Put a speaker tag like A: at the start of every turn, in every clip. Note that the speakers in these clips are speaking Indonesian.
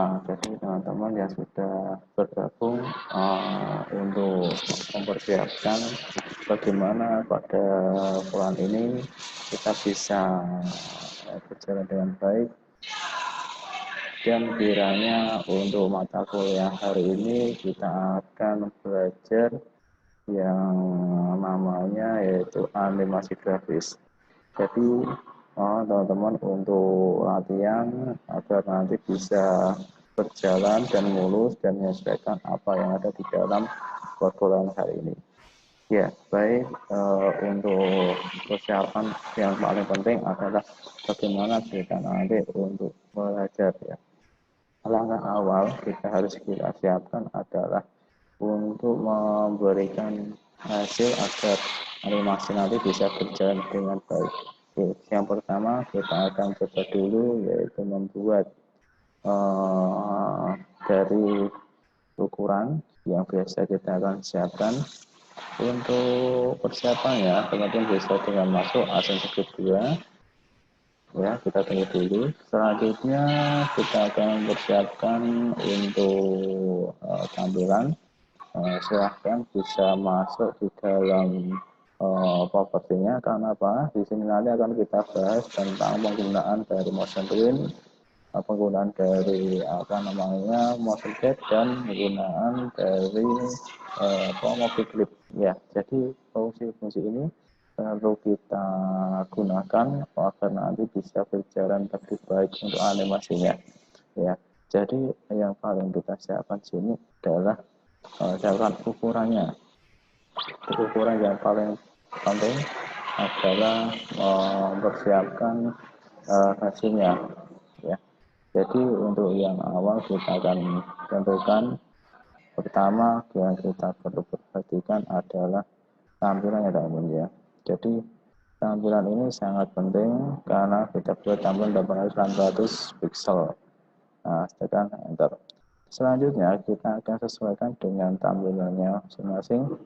A: Jadi teman-teman yang sudah bergabung untuk mempersiapkan bagaimana pada bulan ini kita bisa berjalan dengan baik, dan kiranya untuk mata kuliah hari ini kita akan belajar yang namanya yaitu animasi grafis. Jadi teman-teman untuk latihan agar nanti bisa berjalan dan mulus dan menyesuaikan apa yang ada di dalam perkuliahan hari ini. Ya, baik, untuk persiapan yang paling penting adalah bagaimana kita nanti untuk belajar ya. Langkah awal kita harus kita siapkan adalah untuk memberikan hasil agar animasi nanti bisa berjalan dengan baik. Oke, yang pertama kita akan coba dulu yaitu membuat dari ukuran yang biasa kita akan siapkan. Untuk persiapannya teman-teman bisa dengan masuk Accent Script 2 ya, kita tunggu dulu. Selanjutnya kita akan mempersiapkan untuk tampilan. Silahkan bisa masuk di dalam propertinya. Karena apa? Di sini nanti akan kita bahas tentang penggunaan dari motion blur, penggunaan dari motion blur, dan penggunaan dari movie clip ya. Jadi fungsi-fungsi ini perlu kita gunakan agar nanti bisa berjalan lebih baik untuk animasinya ya. Jadi yang paling kita siapkan sini adalah siapkan ukurannya. Ukuran yang paling penting adalah mempersiapkan hasilnya ya. Jadi untuk yang awal kita akan tentukan, pertama yang kita perlu perhatikan adalah tampilannya teman-teman ya. Jadi tampilan ini sangat penting karena kita buat tampilan 800 pixel. Nah, tekan enter. Selanjutnya kita akan sesuaikan dengan tampilannya masing-masing.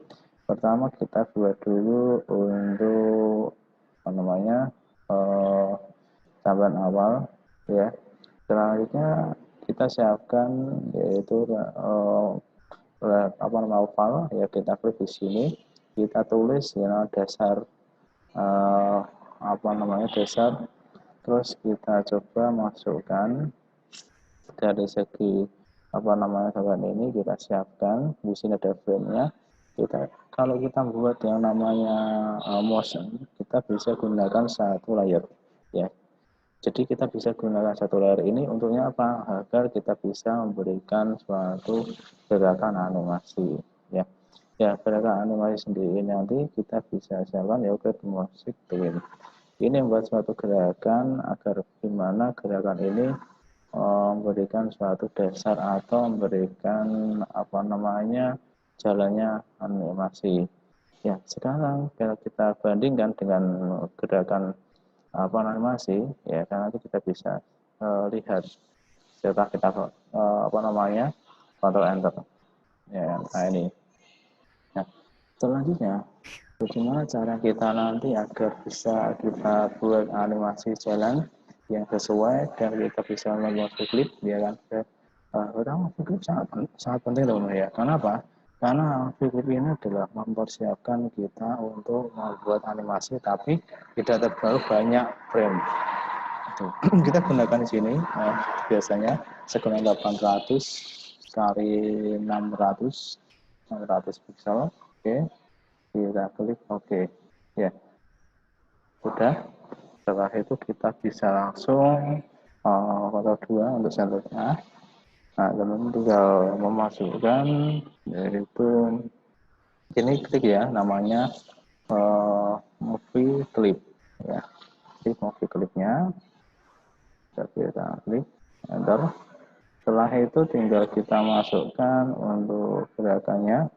A: Pertama kita buat dulu untuk tampilan awal ya. Selanjutnya kita siapkan yaitu file ya, kita klik di sini, kita tulis ya dasar dasar, terus kita coba masukkan dari segi ini kita siapkan. Di sini ada frame-nya. Kalau kita buat yang namanya motion, kita bisa gunakan satu layer ya. Jadi kita bisa gunakan satu layer ini untuknya apa? Agar kita bisa memberikan suatu gerakan animasi ya. Ya, gerakan animasi sendiri nanti kita bisa siapkan ya ke musik twin. Ini membuat suatu gerakan agar gimana gerakan ini memberikan suatu dasar atau memberikan jalannya animasi. Ya, sekarang kalau kita bandingkan dengan gerakan animasi ya, karena itu kita bisa lihat setelah kita Ctrl Enter ya. Nah ini. Nah, selanjutnya bagaimana cara kita nanti agar bisa kita buat animasi jalan yang sesuai dan kita bisa membuat klip ya kan. Pertama klip sangat penting teman-teman ya. Kenapa? Karena klip ini adalah mempersiapkan kita untuk membuat animasi tapi tidak terlalu banyak frame. Kita gunakan di sini biasanya segmen 800 kali 600 pixel. Oke, kita klik oke ya. Udah, setelah itu kita bisa langsung foto 2 untuk senternya. Nah, teman-teman tinggal memasukkan yaitu ini klik ya, namanya movie clip ya. Klik movie clipnya, kita klik enter. Setelah itu tinggal kita masukkan untuk gerakannya.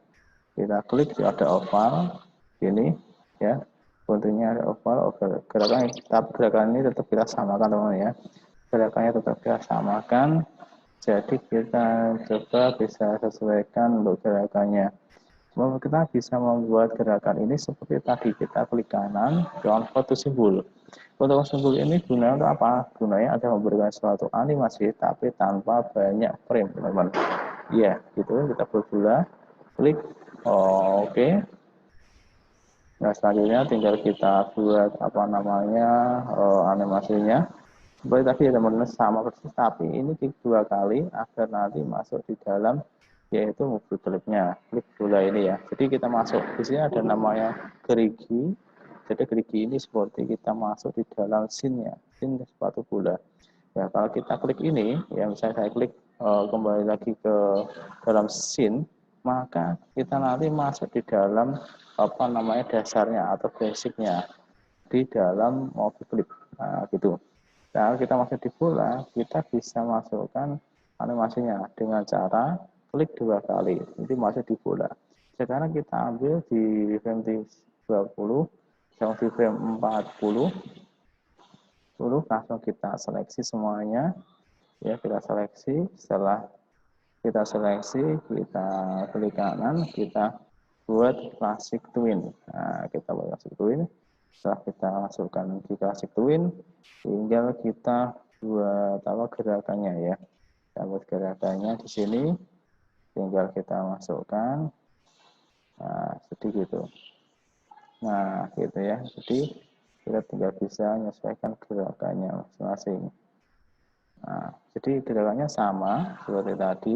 A: Kita klik ada oval ini ya, bentuknya ada oval. Gerakan ini tetap kita samakan teman-teman ya. Gerakannya tetap kita samakan. Jadi kita coba bisa sesuaikan untuk gerakannya. Kita bisa membuat gerakan ini seperti tadi, kita klik kanan, convert to symbol. Potong simbol ini gunanya untuk apa? Gunanya adalah memberikan suatu animasi tapi tanpa banyak frame, teman-teman. Iya, gitu. Kita bergula, klik, oke. Nah, selanjutnya tinggal kita buat apa namanya animasinya. Seperti tadi ya teman-teman, sama persis, tapi ini klik 2 kali agar nanti masuk di dalam yaitu mobil klipnya. Klik bola ini ya. Jadi kita masuk. Di sini ada namanya gerigi. Jadi gerigi ini seperti kita masuk di dalam scene-nya, scene sepatu bola. Ya, kalau kita klik ini, ya misalnya saya klik kembali lagi ke dalam scene, maka kita nanti masuk di dalam apa namanya dasarnya atau basicnya di dalam mobil klip. Nah, gitu. Nah, kita masuk di bola, kita bisa masukkan animasinya dengan cara klik 2 kali. Itu masuk di bola. Sekarang kita ambil di frame 20, yang di frame 40, langsung kita seleksi semuanya. Ya, kita seleksi. Setelah kita seleksi, kita klik kanan, kita buat classic twin. Nah, kita buat classic twin. Setelah kita masukkan di classic twin, tinggal kita buat apa gerakannya ya. Kita buat gerakannya di sini, tinggal kita masukkan. Nah, seperti gitu. Nah, gitu ya. Jadi kita tinggal bisa menyesuaikan gerakannya masing-masing. Nah, jadi gerakannya sama seperti tadi,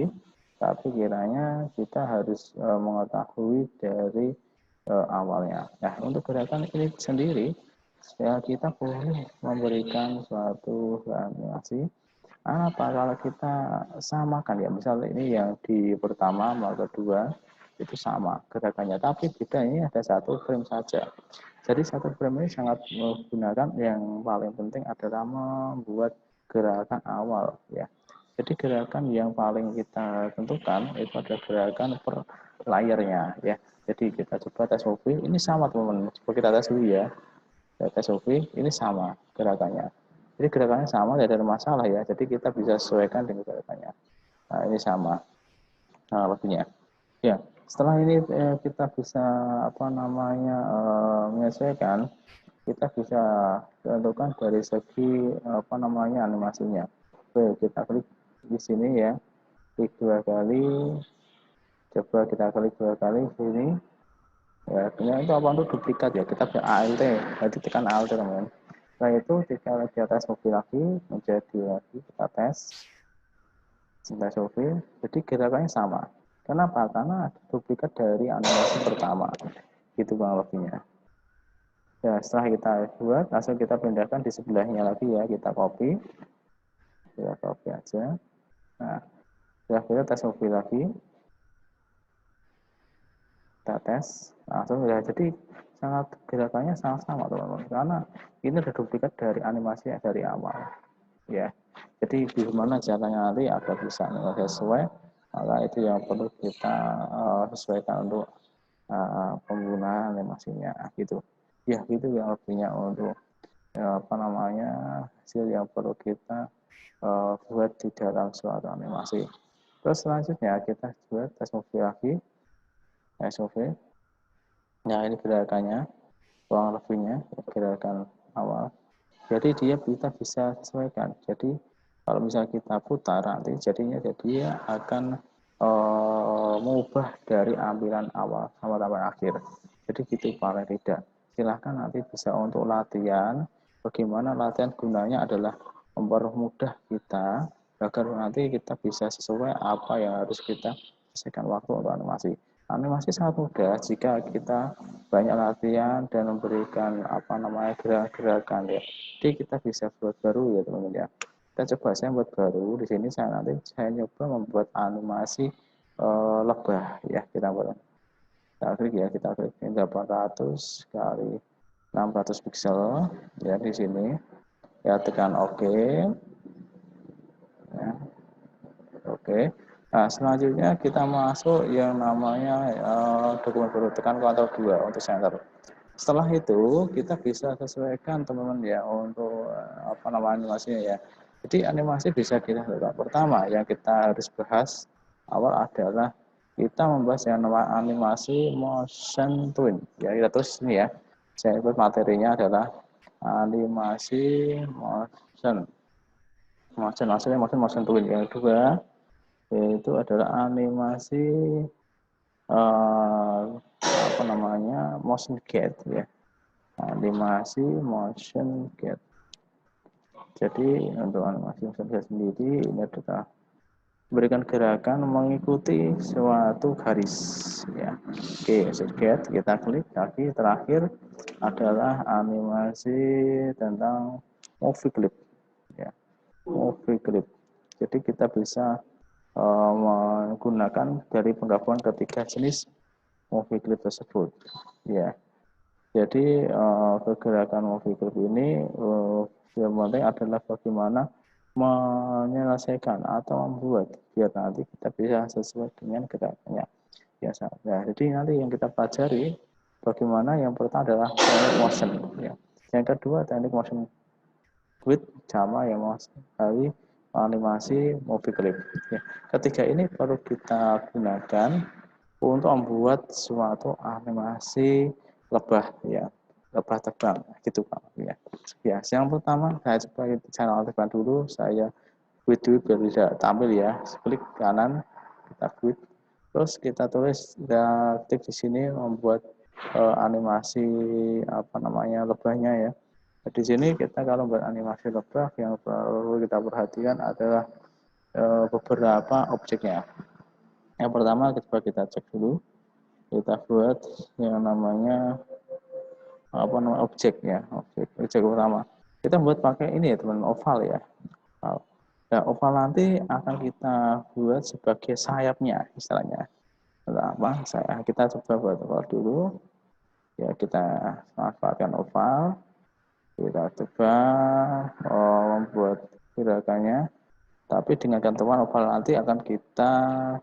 A: tapi kiranya kita harus mengetahui dari awalnya. Nah, untuk gerakan ini sendiri, ya kita boleh memberikan suatu animasi. Apa kalau kita samakan ya, misalnya ini yang di pertama sama kedua itu sama gerakannya, tapi bedanya ada satu frame saja. Jadi satu frame ini sangat menggunakan yang paling penting adalah membuat gerakan awal ya. Jadi gerakan yang paling kita tentukan itu adalah gerakan per layernya ya. Jadi kita coba tes OV, ini sama teman-teman. Coba kita tes dulu ya. Tes OV ini sama gerakannya. Jadi gerakannya sama, tidak ada masalah ya. Jadi kita bisa sesuaikan dengan gerakannya. Nah, ini sama. Nah, lebihnya. Ya, setelah ini kita bisa apa namanya menyesuaikan, kita bisa tentukan dari segi apa namanya animasinya. Oke, kita klik di sini ya, klik 2 kali, coba kita klik 2 kali sini. Ya, ini itu apa untuk duplikat ya, kita pakai ALT, nanti tekan ALT teman-teman. Setelah itu kita di atas mobil lagi, menjadi lagi kita tes mobil, jadi gerakannya sama. Kenapa? Karena duplikat dari animasi pertama. Itu bang lebihnya. Ya, setelah kita buat, langsung kita pindahkan di sebelahnya lagi ya, kita copy aja. Nah, setelah kita tes mobil lagi, kita tes, langsung ya. Jadi sangat gerakannya sama-sama teman-teman, karena ini ada duplikat dari animasi yang dari awal. Ya, jadi gimana caranya nanti agar bisa sesuai, maka itu yang perlu kita sesuaikan untuk penggunaan animasinya gitu. Ya, gitu yang lebihnya untuk apa namanya hasil yang perlu kita buat di dalam suatu animasi. Terus selanjutnya kita buat tes movie lagi, SOV. Nah, ini gerakannya, kurang lebihnya gerakan awal. Jadi kita bisa sesuaikan. Jadi kalau misalnya kita putar nanti jadinya dia akan mengubah dari ambilan awal sama tampilan akhir. Jadi gitu paling tidak. Silahkan nanti bisa untuk latihan. Bagaimana latihan gunanya adalah mempermudah kita agar nanti kita bisa sesuai apa yang harus kita selesaikan waktu untuk animasi. Animasi sangat mudah jika kita banyak latihan dan memberikan apa namanya gerakan ya. Jadi kita bisa buat baru ya teman-teman ya. Kita coba saya buat baru di sini saya nyoba membuat animasi lebah ya, kita klik ya, kita klik 800 kali 600 pixel ya di sini ya, tekan OK ya, oke. Nah, selanjutnya kita masuk yang namanya dokumen baru, tekan Ctrl 2 untuk center. Setelah itu kita bisa sesuaikan teman-teman ya untuk apa namanya animasinya ya. Jadi animasi bisa kita lakukan. Pertama yang kita harus bahas awal adalah kita membahas yang namanya animasi motion twin. Ya, kita terus ini ya. Saya ikut materinya adalah animasi motion. Motion twin. Yang kedua yaitu adalah animasi apa namanya, motion gate ya. Animasi motion gate. Jadi untuk animasi motion gate sendiri ini adalah berikan gerakan mengikuti suatu garis ya. Oke, motion gate kita klik kaki. Terakhir adalah animasi tentang movie clip ya. Movie clip. Jadi kita bisa menggunakan dari penggabungan ketiga jenis movie clip tersebut ya. Jadi kegerakan movie clip ini yang penting adalah bagaimana menyelesaikan atau membuat biar nanti kita bisa sesuai dengan gerakannya biasa. Ya, jadi nanti yang kita pelajari bagaimana, yang pertama adalah teknik motion ya. Yang kedua teknik motion with sama yang dari animasi movie clip ya. Ketiga ini perlu kita gunakan untuk membuat suatu animasi lebah ya, lebah terbang gitu Pak ya. Ya, yang pertama saya coba cara aktifkan dulu, saya quit dulu biar tidak tampil ya. Klik kanan, kita quit. Terus kita tulis aktif di sini membuat animasi apa namanya lebahnya ya. Di sini kita kalau buat animasi lebah yang perlu kita perhatikan adalah beberapa objeknya. Yang pertama coba kita cek dulu, kita buat yang namanya apa namanya objek ya, objek utama. Kita buat pakai ini ya teman, oval ya. Nah, oval nanti akan kita buat sebagai sayapnya istilahnya. Apa? Kita coba buat oval dulu. Ya, kita manfaatkan oval. Kita coba membuat gerakannya. Tapi dengan ketentuan oval nanti akan kita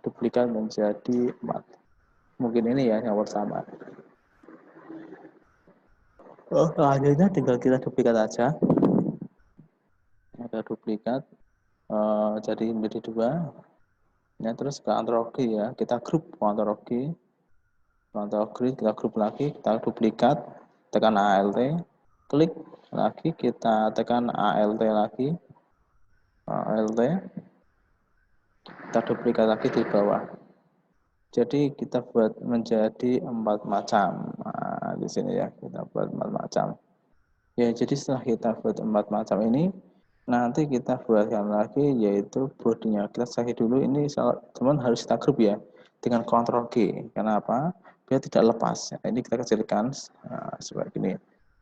A: duplikat menjadi 4. Mungkin ini ya yang pertama. Selanjutnya tinggal kita duplikat aja. Ada duplikat jadi menjadi 2. Ya, terus ke analogi ya, kita grup analogi. Kita grup lagi, kita duplikat, tekan ALT, klik lagi, kita tekan ALT lagi, kita duplikat lagi di bawah. Jadi kita buat menjadi 4 macam. Nah, di sini ya kita buat 4 macam. Ya, jadi setelah kita buat 4 macam ini, nanti kita buatkan lagi yaitu bodinya. Kita cari dulu ini, teman harus kita grup ya dengan Ctrl G. Kenapa? Biar tidak lepas. Nah, ini kita kecilkan seperti ini.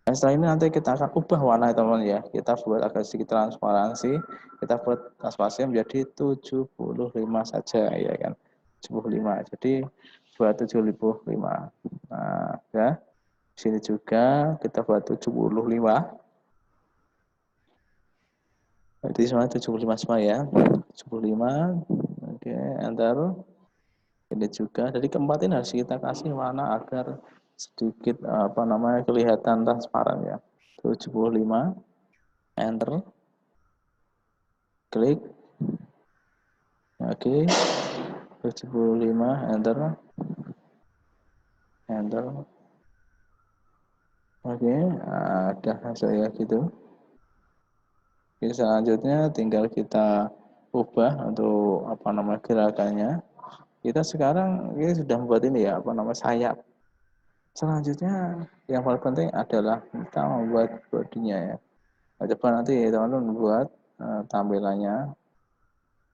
A: Nah, setelah ini nanti kita akan ubah warna teman ya. Kita buat agak sedikit transparansi. Kita buat transparansi menjadi 75 saja ya kan. 75. Jadi buat 75. Nah, ya. Di sini juga kita buat 75. Jadi semua 75 semua ya. 75. Oke, enter. Ini juga. Jadi keempat ini harus kita kasih warna agar sedikit apa namanya kelihatan transparan ya. 75. Enter. Klik. Oke. 75. Enter. Enter. Oke, ada hasilnya gitu. Oke, selanjutnya tinggal kita ubah untuk apa namanya gerakannya. Kita sekarang ini sudah membuat ini ya, apa namanya sayap. Selanjutnya yang paling penting adalah kita membuat bodinya ya. Nah, coba nanti teman-teman membuat tampilannya.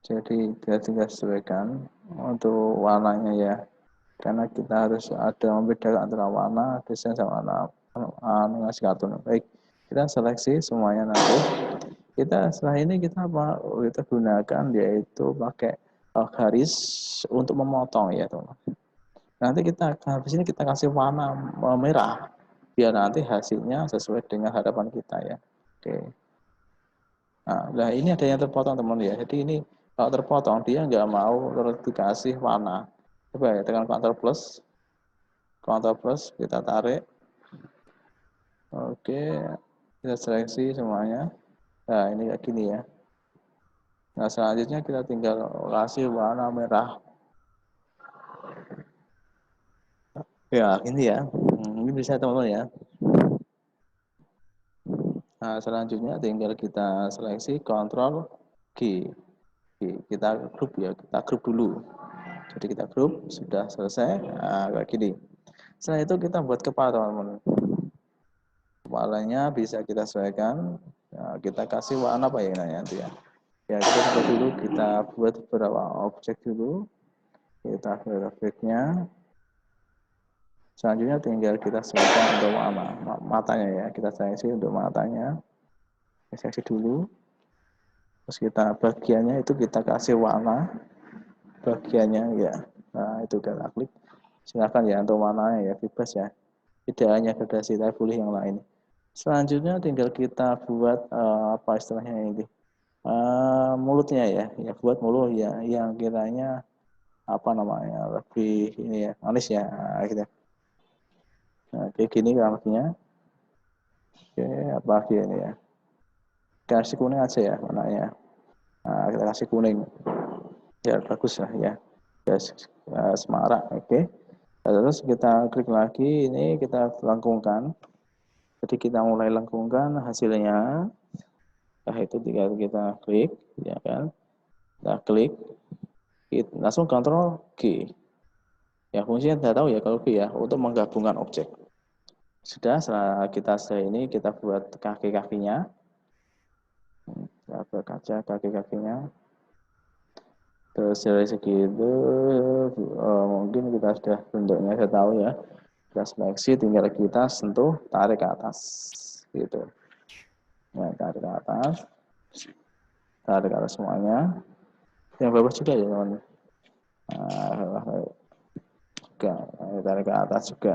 A: Jadi kita tinggal sesuaikan untuk warnanya ya. Karena kita harus ada membedakan antara warna desain sama warna animasi kartun. Baik, kita seleksi semuanya nanti. Setelah ini kita gunakan yaitu pakai garis untuk memotong ya teman. Nanti kita habis ini kita kasih warna merah biar nanti hasilnya sesuai dengan harapan kita ya. Oke. Nah, ini ada yang terpotong teman ya. Jadi ini kalau terpotong dia nggak mau terus dikasih warna. Coba ya tekan Ctrl plus kita tarik. Oke, kita seleksi semuanya. Nah, ini kayak gini ya. Nah, selanjutnya kita tinggal kasih warna merah. Ya, ini ya. Ini bisa teman-teman ya. Nah, selanjutnya tinggal kita seleksi Ctrl G. Kita grup ya, kita grup dulu. Jadi kita grup, sudah selesai. Nah, kayak gini. Setelah itu kita buat kepala, teman-teman. Kepalanya bisa kita sesuaikan. Nah, kita kasih warna apa ya nanti ya. Ya, kita buat dulu, kita buat beberapa objek dulu. Kita buat objeknya. Selanjutnya tinggal kita sesuaikan untuk matanya ya. Kita seleksi untuk matanya. Kita seleksi dulu. Terus kita bagiannya itu kita kasih warna bagiannya ya. Nah, itu kita klik. Silakan ya untuk warnanya ya, bebas ya. Tidak hanya gradasi, tapi boleh yang lain. Selanjutnya tinggal kita buat apa istilahnya ini. Mulutnya ya. Ya buat mulut ya yang kiranya apa namanya? Lebih ini ya, manis ya. Nah, gitu. Nah, kayak gini rambutnya. Oke, apa lagi ini ya? Kasih kuning aja ya warnanya. Nah, kita kasih kuning. Ya bagus lah ya. Semarak, oke. Terus kita klik lagi, ini kita lengkungkan. Jadi kita mulai lengkungkan hasilnya. Nah itu tinggal kita klik, ya kan? Kita klik, langsung Ctrl G. Ya fungsinya tidak tahu ya kalau G ya, untuk menggabungkan objek. Sudah, setelah ini kita buat kaki-kakinya. Kita buat kaca kaki-kakinya. Terus dari segi itu mungkin kita sudah bentuknya saya tahu ya. Kita seleksi, tinggal kita sentuh, tarik ke atas, gitu. Nah, tarik ke atas semuanya. Yang bawah juga ya teman. Juga, tarik ke atas juga.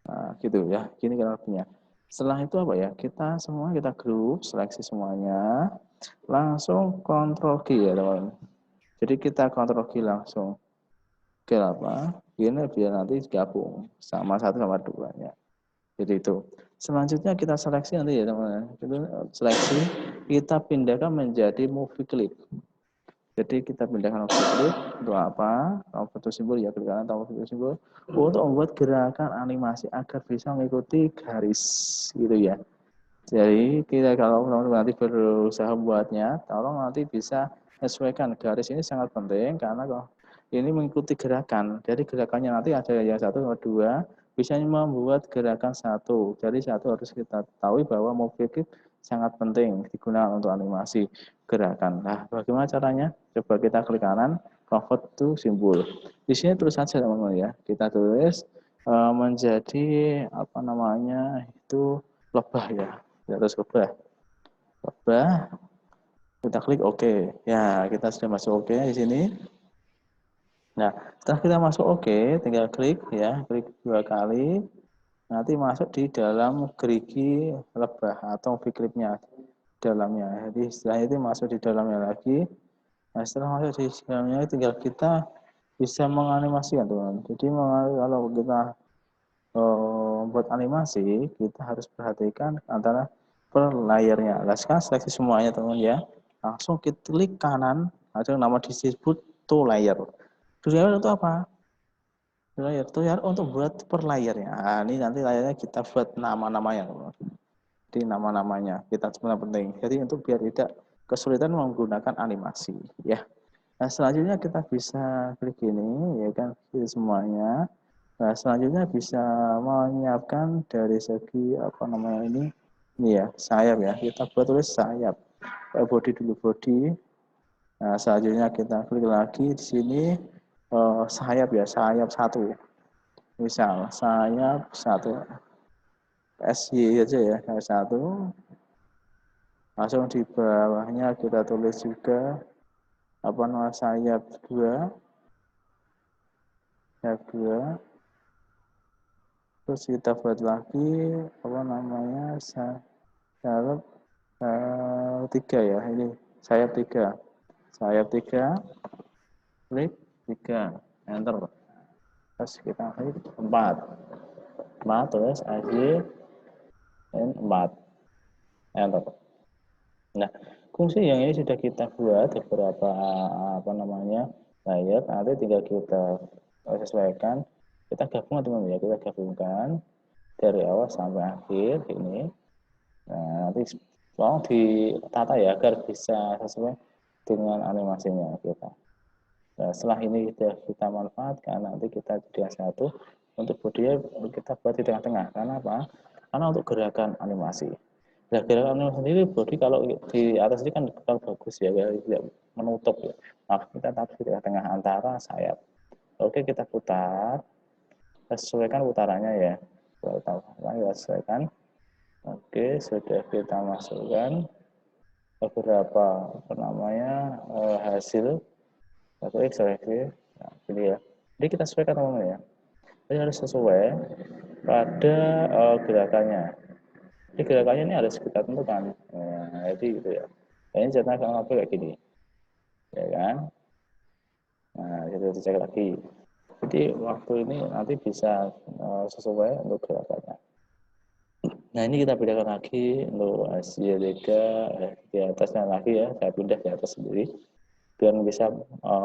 A: Nah, gitu ya. Gini caranya. Setelah itu apa ya? Kita grup, seleksi semuanya. Langsung Ctrl G ya teman. Jadi kita Ctrl G langsung. Oke apa? Ini biar nanti gabung sama 1 sama 2 ya. Jadi itu. Selanjutnya kita seleksi nanti ya teman-teman. Seleksi kita pindahkan menjadi movie clip. Jadi kita pindahkan movie clip untuk apa? Foto simbol ya, klik kanan tombol foto simbol untuk membuat gerakan animasi agar bisa mengikuti garis gitu ya. Jadi kita kalau nanti berusaha membuatnya, tolong nanti bisa sesuaikan garis ini sangat penting karena ini mengikuti gerakan. Jadi gerakannya nanti ada yang 1 atau 2, bisa membuat gerakan 1. Jadi 1 harus kita tahu bahwa movie clip sangat penting digunakan untuk animasi gerakan. Nah, bagaimana caranya? Coba kita klik kanan, convert to symbol. Di sini tulis saja teman-teman ya. Kita tulis menjadi apa namanya itu lebah ya. Terus lebah. Kita klik OK. Ya, kita sudah masuk OK di sini. Nah, setelah kita masuk OK, tinggal klik ya, klik 2 kali. Nanti masuk di dalam gerigi lebah atau clipnya dalamnya. Jadi setelah itu masuk di dalamnya lagi. Nah, setelah masuk di dalamnya tinggal kita bisa menganimasikan teman. Jadi kalau kita buat animasi, kita harus perhatikan antara per layernya. Nah, sekarang seleksi semuanya teman ya. Langsung kita klik kanan, ada nama disebut to layer. To layer itu apa? To layer untuk buat per layernya. Nah, ini nanti layarnya kita buat nama-namanya. Jadi nama-namanya kita sebenarnya penting. Jadi untuk biar tidak kesulitan menggunakan animasi ya. Nah, selanjutnya kita bisa klik ini ya kan, ini semuanya. Nah, selanjutnya bisa menyiapkan dari segi apa namanya ini ya, sayap ya. Kita buat tulis sayap. Body dulu body. Nah, selanjutnya kita klik lagi di sini sayap ya, sayap 1. Misal sayap 1. SY aja ya, sayap 1. Langsung di bawahnya kita tulis juga apa nama sayap 2. Sayap 2. Terus kita buat lagi apa namanya sayap 3 ya, ini sayap 3 klik 3 enter. Terus kita klik 4 terus AJ 4 enter. Nah, fungsi yang ini sudah kita buat beberapa apa namanya layer, nanti tinggal kita sesuaikan. Kita gabungkan teman-teman ya, kita gabungkan dari awal sampai akhir ini. Nah, nanti tolong ditata ya agar bisa sesuai dengan animasinya kita. Nah, setelah ini kita manfaatkan, nanti kita jadikan satu untuk body kita buat di tengah-tengah. Karena apa? Karena untuk gerakan animasi. Nah, gerakan animasi sendiri body kalau di atas ini kan kurang bagus ya, tidak menutup ya. Nah, kita taruh di tengah-tengah antara sayap. Oke, kita putar. Kita sesuaikan putarannya ya. Kita sesuaikan. Oke, sudah kita masukkan beberapa hasil. Satu X, seleksi. Nah, ini ya. Jadi kita sesuaikan teman-teman ya. Jadi harus sesuai pada gerakannya. Jadi gerakannya ini harus kita tentukan. Nah, jadi gitu ya. Nah, ini jadinya kalau kayak gini, ya kan? Nah, kita cek lagi. Jadi waktu ini nanti bisa sesuai untuk gerakannya. Nah, ini kita bedakan lagi untuk Asia Liga di atasnya lagi ya. Saya pindah di atas sendiri biar bisa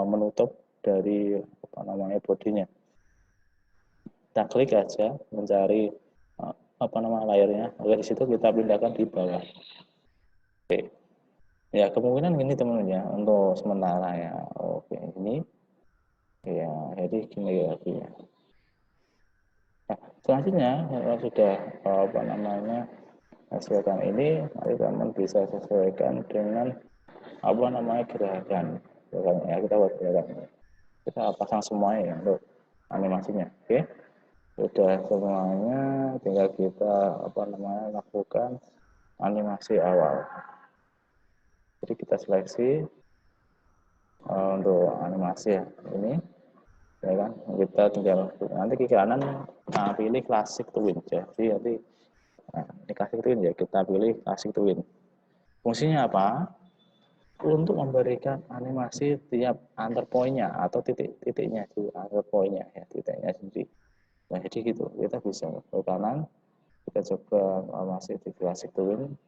A: menutup dari bodinya. Kita klik aja mencari layarnya. Oke, di situ kita pindahkan di bawah. Oke. Ya, kemungkinan gini teman-teman ya untuk sementara ya. Oke, ini ya, jadi gini ya. Nah, selanjutnya kalau sudah hasilkan ini, nanti teman bisa sesuaikan dengan gerakan. Ya, kita buat gerakan. Kita pasang semuanya ya untuk animasinya. Oke. Sudah semuanya, tinggal kita lakukan animasi awal. Jadi kita seleksi untuk animasi ya ini, ya kan? Kita tinggal nanti ke kanan pilih classic twin. Jadi nanti ini classic twin ya, kita pilih classic twin. Fungsinya apa? Untuk memberikan animasi tiap antar poinnya atau titiknya di antar poinnya ya, titiknya sendiri. Nah, jadi gitu, kita bisa ke kanan, kita coba masih di classic twin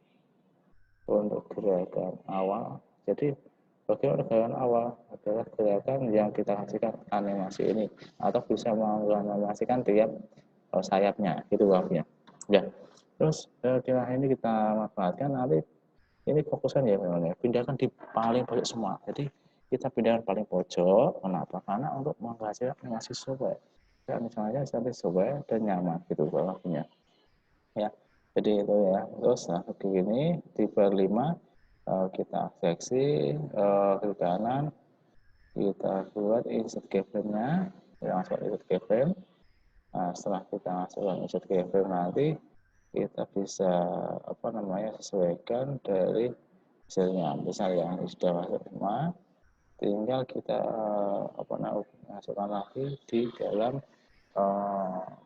A: untuk gerakan awal. Jadi bagaimana gerakan awal adalah gerakan yang kita hasilkan animasi ini atau bisa menganimasikan tiap sayapnya gitu waktunya. Ya, terus ini kita manfaatkan nanti ini fokuskan ya memang pindahkan di paling pojok semua. Jadi kita pindahkan paling pojok. Kenapa? Karena untuk menghasilkan animasi software. Ya, misalnya sampai software dan nyaman gitu waktunya. Ya, jadi itu ya. Terus nah begini di bar 5 kita seleksi ke kanan, kita buat insert keyframe-nya, kita masuk insert keyframe. Nah, setelah kita masukkan insert keyframe nanti kita bisa sesuaikan dari hasilnya. Misal yang sudah masuk semua, tinggal kita masukkan lagi di dalam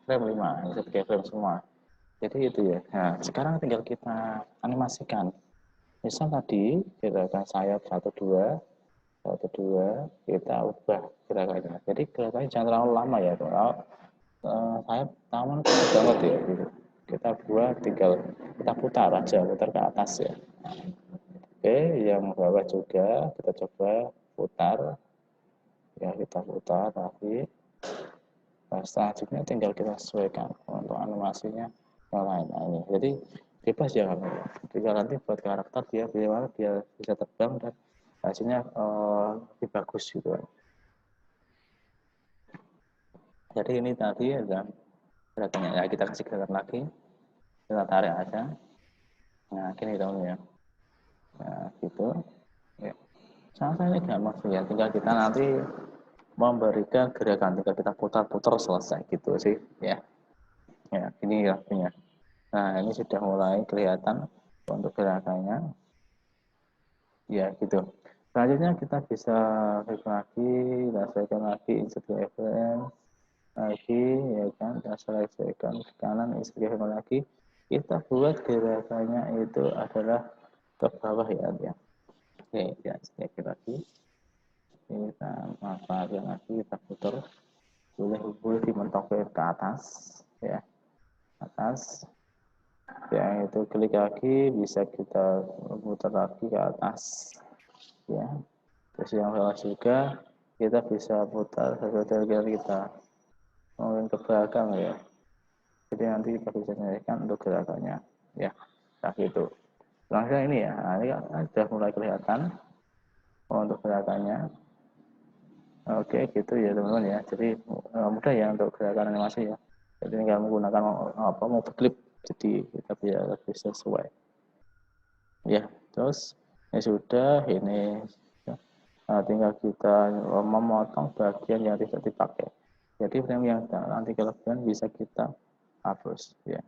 A: frame 5, insert keyframe semua. Jadi itu ya. Nah, sekarang tinggal kita animasikan. Misal tadi gerakan sayap 1 2 kita ubah gerakannya. Jadi gerakannya jangan terlalu lama ya. Kalau sayap taman banget ya gitu. Kita buat tinggal kita putar aja, putar ke atas ya. Oke, yang bawah juga kita coba putar. Ya, kita putar lagi. Nah, selanjutnya tinggal kita sesuaikan untuk animasinya yang lain. Nah, ini. Jadi bebas ya kamu. Tinggal nanti buat karakter dia bisa terbang dan hasilnya lebih bagus gitu kan. Jadi ini tadi ada gerakannya ya, kita kasih gerakan lagi, kita tarik aja. Nah, gini dong ya. Nah, gitu. Ya. Sampai ini gampang sih ya, tinggal kita nanti memberikan gerakan, tinggal kita putar-putar selesai gitu sih ya. Ya, ini grafiknya. Nah, ini sudah mulai kelihatan untuk gerakannya. Ya, gitu. Selanjutnya kita bisa klik lagi, selesaikan lagi, insert keyframe lagi, ya kan, kita selesaikan ke kanan, insert keyframe lagi. Kita buat gerakannya itu adalah ke bawah ya. Oke, ya, sedikit lagi. Kita manfaatkan lagi, kita putar. Boleh dimentokkan ke atas, ya, atas. Yang itu klik lagi, bisa kita putar lagi ke atas, ya. Terus yang bawah juga kita bisa putar sesuai dengan kita mungkin ke belakang ya. Jadi nanti kita bisa nyarikan untuk gerakannya, ya. Nah, gitu. Langsung ini ya, nah, ini kan sudah mulai kelihatan untuk gerakannya. Oke, gitu ya teman-teman ya. Jadi mudah ya untuk gerakan animasi ya. Jadi tinggal menggunakan mau klip, jadi kita biar lebih sesuai. Ya, terus ya sudah ini. Nah, tinggal kita memotong bagian yang tidak dipakai. Jadi frame yang nanti kelebihan bisa kita hapus ya.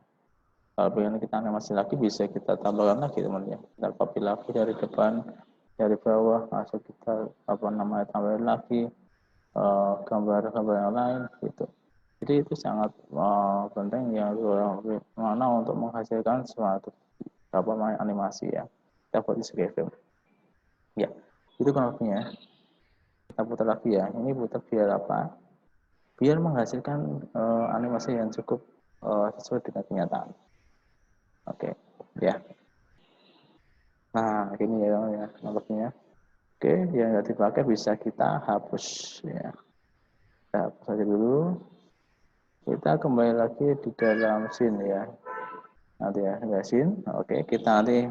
A: Kalau pengen kita animasi lagi bisa kita tambahkan lagi teman-teman. Kita copy lagi dari depan, dari bawah, langsung kita tambahin lagi gambar-gambar yang lain gitu. Jadi itu sangat penting ya mana untuk menghasilkan suatu animasi ya. Kita buat di film. Ya, itu konopnya. Kita putar lagi ya. Ini putar biar apa? Biar menghasilkan animasi yang cukup sesuai dengan kenyataan. Oke, ya. Nah, ini ya konopnya. Oke, yang nggak dipakai bisa kita hapus ya. Kita hapus aja dulu. Kita kembali lagi di dalam scene ya. Nanti ya, scene. Oke, kita nanti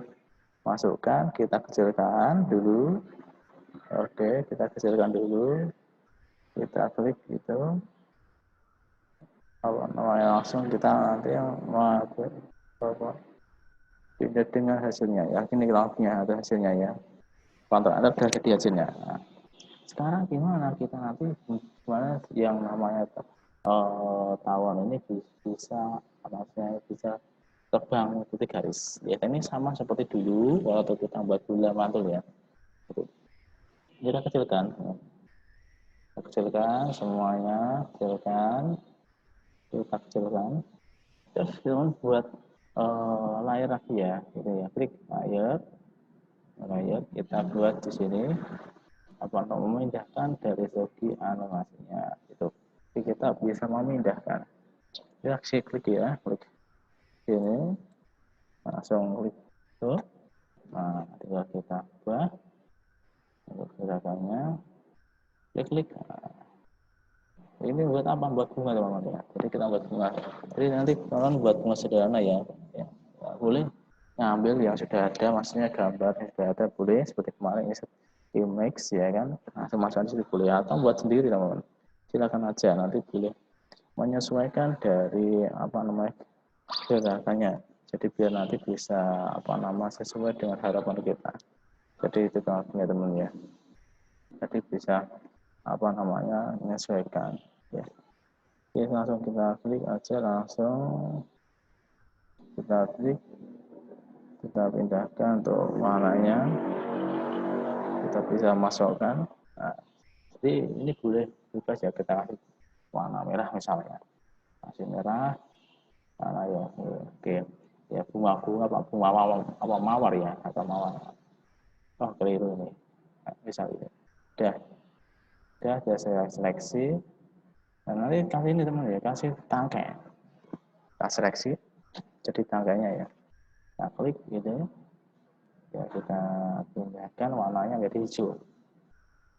A: masukkan, kita kecilkan dulu. Oke, kita kecilkan dulu. Kita klik gitu. Langsung kita nanti pindah dengan hasilnya ya. Ini langsungnya ada hasilnya ya. Kontrol Anda sudah jadi hasilnya. Nah, sekarang gimana kita nanti gimana yang namanya tawon ini bisa terbang mengikuti garis. Ya, ini sama seperti dulu waktu kita buat bola mantul ya. Kita kecilkan. Kita kecilkan semuanya, kita kecilkan. Terus kita buat layar lagi ya, gitu ya. Klik layar, kita buat di sini untuk memindahkan dari segi animasinya. Gitu. Jadi kita bisa memindahkan. Kita klik ya, klik sini, langsung klik itu. Nah, tinggal kita ubah untuk gerakannya. Klik. Nah, ini buat apa? Buat bunga teman-teman ya. Jadi kita buat bunga. Jadi nanti kalian buat bunga sederhana ya. Ya, boleh ngambil yang sudah ada, maksudnya gambar yang sudah ada boleh seperti kemarin ini image ya kan. Langsung masukkan di situ boleh atau buat sendiri teman-teman. Silakan aja nanti boleh menyesuaikan dari gerakannya. Jadi biar nanti bisa sesuai dengan harapan kita. Jadi itu teman-teman ya. Jadi bisa menyesuaikan ya. Oke, langsung kita klik aja, langsung kita klik, kita pindahkan untuk warnanya, kita bisa masukkan. Nah, jadi ini boleh bebas ya, kita kasih warna merah misalnya, kasih merah, warna ya, oke ya, bunga mawar ya, atau mawar. Oh, keliru ini, misalnya udah saya seleksi. Nah, nanti kasih ini teman ya, kasih tangkai, kita seleksi jadi tangkainya ya. Kita klik gitu ya, kita pindahkan warnanya menjadi hijau.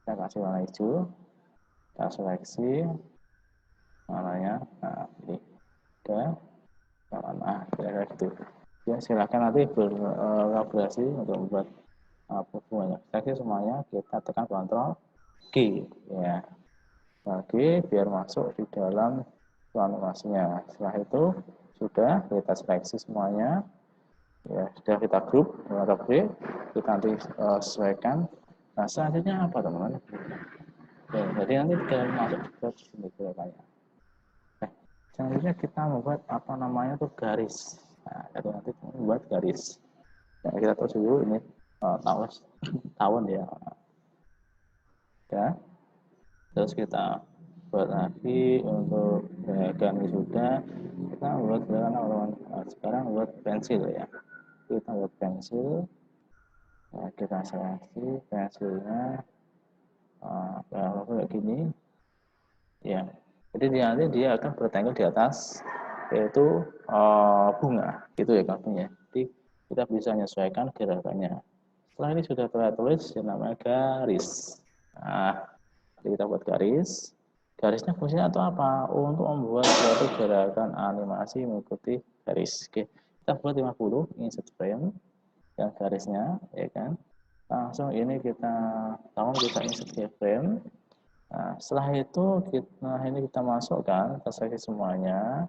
A: Kita kasih warna hijau, kita seleksi warnanya. Nah, ini udah warna kira-kira gitu ya. Silakan nanti berkolaborasi untuk membuat bunganya. Seleksi semuanya, kita tekan Ctrl G ya, lagi biar masuk di dalam animasinya. Setelah itu sudah kita seleksi semuanya ya, sudah kita grup, kita nanti sesuaikan. Nah, selanjutnya apa teman-teman? Ya, jadi nanti kita masuk ke sini gerakannya. Nah, selanjutnya kita membuat tuh garis. Nah, jadi nanti membuat garis. Nah, kita tahu dulu ini tahun ya. Ya. Terus kita buat lagi untuk gerakan sudah. Kita buat gerakan teman-teman. Sekarang buat pensil ya. Kita buat pensil. Nah, kita seleksi pensilnya kayak gini ya. Jadi nanti dia akan bertengger di atas, yaitu bunga gitu ya kamunya. Jadi kita bisa menyesuaikan gerakannya. Setelah ini sudah tertulis yang namanya garis. Nah, kita buat garis. Garisnya fungsinya atau apa? Untuk membuat suatu gerakan animasi mengikuti garis. Oke, kita kita buat 50 insert frame yang garisnya, ya kan. Langsung ini kita insert keyframe. Nah, setelah itu kita masukkan, kita selesai semuanya,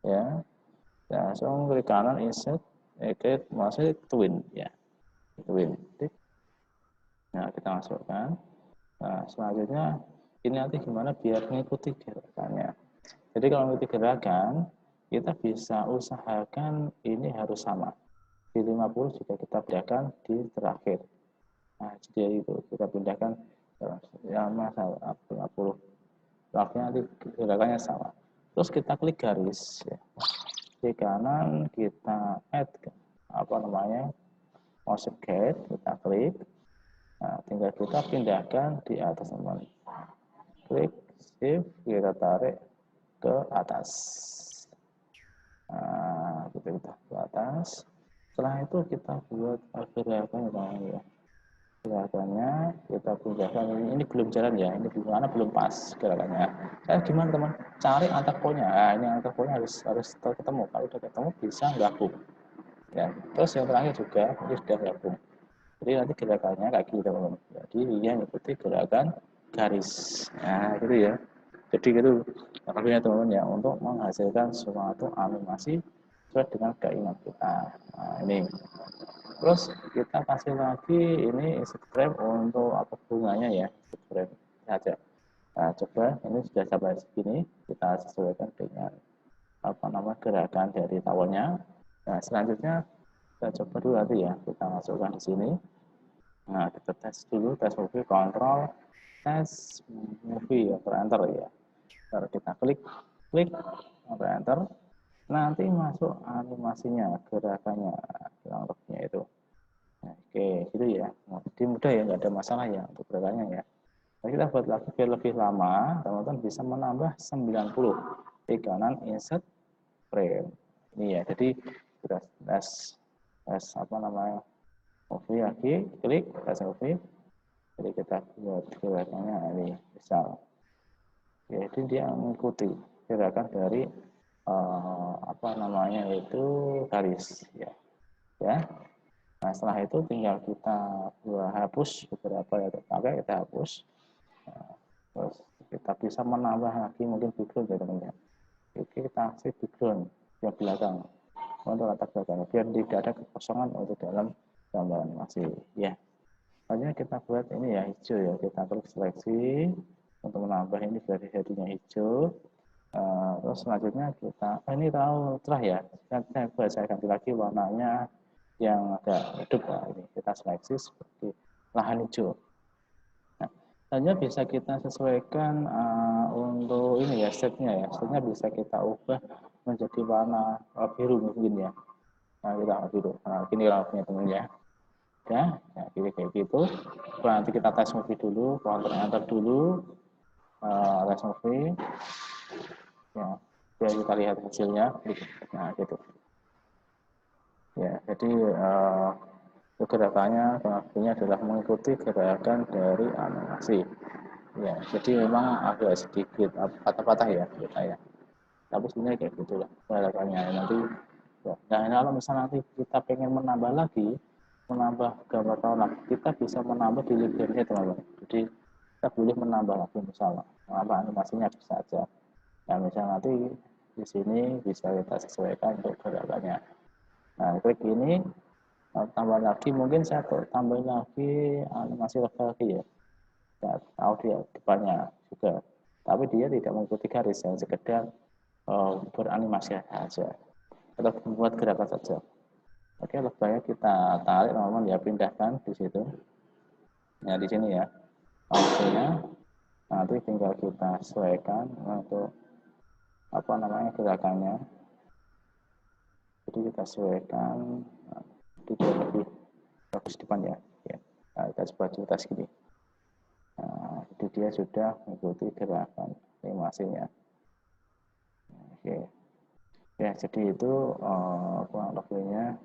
A: ya. Langsung klik kanan insert, klik masuk twin, ya, twin. Nah, kita masukkan. Nah, selanjutnya ini nanti gimana biar mengikuti gerakannya. Jadi kalau mengikuti gerakan, kita bisa usahakan ini harus sama. Di 50 juga kita pindahkan di terakhir. Nah, jadi itu kita pindahkan yang masalah 50. Nanti gerakannya sama. Terus kita klik garis, ya. Di kanan kita add mouse gate, kita klik. Nah, tinggal kita pindahkan di atas teman. Klik shift, kita tarik ke atas. Nah, kita ke atas. Setelah itu kita buat gerakan ya. Gerakannya kita pindahkan ini belum jalan ya, ini belum pas gerakannya. Gimana teman? Cari antar poinnya. Nah, ini antar poinnya harus ketemu. Kalau udah ketemu bisa gabung. Ya, terus yang terakhir juga ini sudah gabung. Jadi nanti gerakannya kayak gitu teman. Jadi dia mengikuti gerakan garis. Nah, gitu ya. Jadi itu artinya teman-teman ya untuk menghasilkan suatu animasi sesuai dengan keinginan kita. Nah, ini. Terus kita kasih lagi ini insert untuk apa bunganya ya, insert saja. Nah, coba ini sudah sampai segini, kita sesuaikan dengan gerakan dari tawonnya. Nah, selanjutnya kita coba dulu nanti ya, kita masukkan di sini. Nah, kita tes dulu, tes movie, kontrol, tes movie, enter ya. Lalu kita klik, enter. Nanti masuk animasinya, gerakannya, yang lebihnya itu. Oke, gitu ya. Jadi mudah ya, nggak ada masalah ya untuk gerakannya ya. Nah, kita buat lagi biar lebih lama, teman-teman bisa menambah 90 di kanan insert frame. Ini ya, jadi kita tes movie lagi, klik tes movie. Jadi kita buat gerakannya ini misal. Jadi dia mengikuti gerakan dari itu garis ya. Ya. Nah, setelah itu tinggal kita hapus beberapa ya terpakai, kita hapus. Nah, terus kita bisa menambah lagi mungkin background ya teman-teman. Oke, kita kasih background yang belakang untuk latar belakang biar tidak ada kekosongan untuk dalam gambar animasi ya. Selanjutnya kita buat ini ya hijau ya, kita klik seleksi untuk menambah ini dari headingnya hijau. Terus selanjutnya kita ini tahu cerah ya, saya ganti lagi warnanya yang agak redup. Nah, ini kita seleksi seperti lahan hijau. Nah, hanya bisa kita sesuaikan untuk ini ya setnya ya, setnya bisa kita ubah menjadi warna biru mungkin ya. Nah, kita biru. Nah, ini warnanya teman ya. Ya, pilih kayak gitu. Nanti kita tes movie dulu, enter dulu, tes movie. Ya, biar kita lihat hasilnya. Nah, gitu. Ya, jadi gerakannya adalah mengikuti gerakan dari animasi. Ya, jadi memang agak sedikit patah-patah ya kita ya. Tapi sebenarnya kayak gitulah gerakannya nanti. Ya. Nah, kalau misalnya nanti kita pengen menambah gambar tahunan, kita bisa menambah di library teman-teman. Jadi kita boleh menambah lagi misalnya, menambah animasinya bisa saja. Nah, misalnya nanti di sini bisa kita sesuaikan untuk gerakannya. Nah, klik ini, tambah lagi, mungkin saya tambahin lagi animasi lagi ya. Audio depannya juga. Tapi dia tidak mengikuti garis, yang sekedar beranimasi saja. Atau membuat gerakan saja. Oke, lebihnya kita tarik teman-teman ya, pindahkan di situ. Nah, di sini ya. Audio-nya nanti tinggal kita sesuaikan untuk gerakannya. Jadi kita sesuaikan lebih bagus depan ya. Nah, kita coba tes gini. Nah, jadi dia sudah mengikuti gerakan animasinya. Oke. Ya, jadi itu kurang lebihnya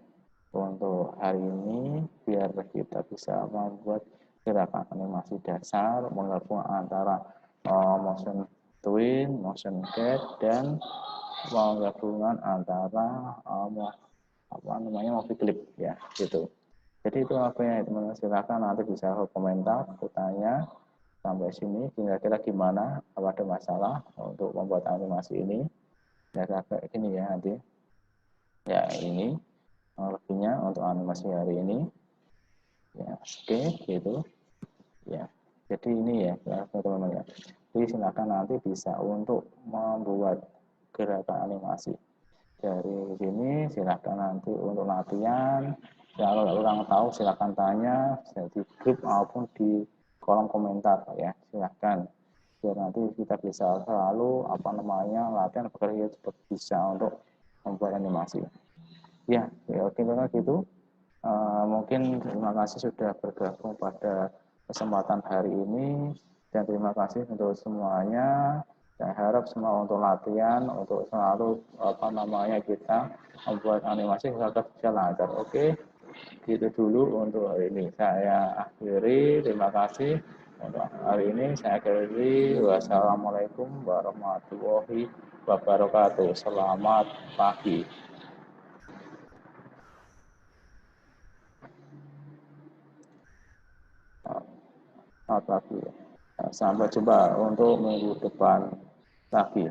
A: untuk hari ini biar kita bisa membuat gerakan animasi dasar menggabung antara motion twin, motion cat dan penggabungan antara apa namanya movie clip ya gitu. Jadi itu apa ya teman-teman, silakan nanti bisa komentar, bertanya sampai sini kira-kira gimana, apa ada masalah untuk membuat animasi ini ya kayak gini ya nanti ya ini lebihnya untuk animasi hari ini ya oke gitu ya. Jadi ini ya teman-teman ya, jadi silakan nanti bisa untuk membuat gerakan animasi dari sini, silakan nanti untuk latihan. Kalau kurang tahu silakan tanya di grup maupun di kolom komentar ya, silakan biar nanti kita bisa selalu apa namanya latihan bekerja cepat bisa untuk membuat animasi ya. Ya oke gitu. Mungkin terima kasih sudah bergabung pada kesempatan hari ini dan terima kasih untuk semuanya. Saya harap semua untuk latihan, untuk selalu apa namanya kita membuat animasi agar bisa lancar. Oke, gitu dulu untuk hari ini. Saya akhiri. Terima kasih untuk hari ini. Saya akhiri. Wassalamualaikum warahmatullahi wabarakatuh. Selamat pagi. Selamat pagi. Sampai jumpa untuk minggu depan lagi.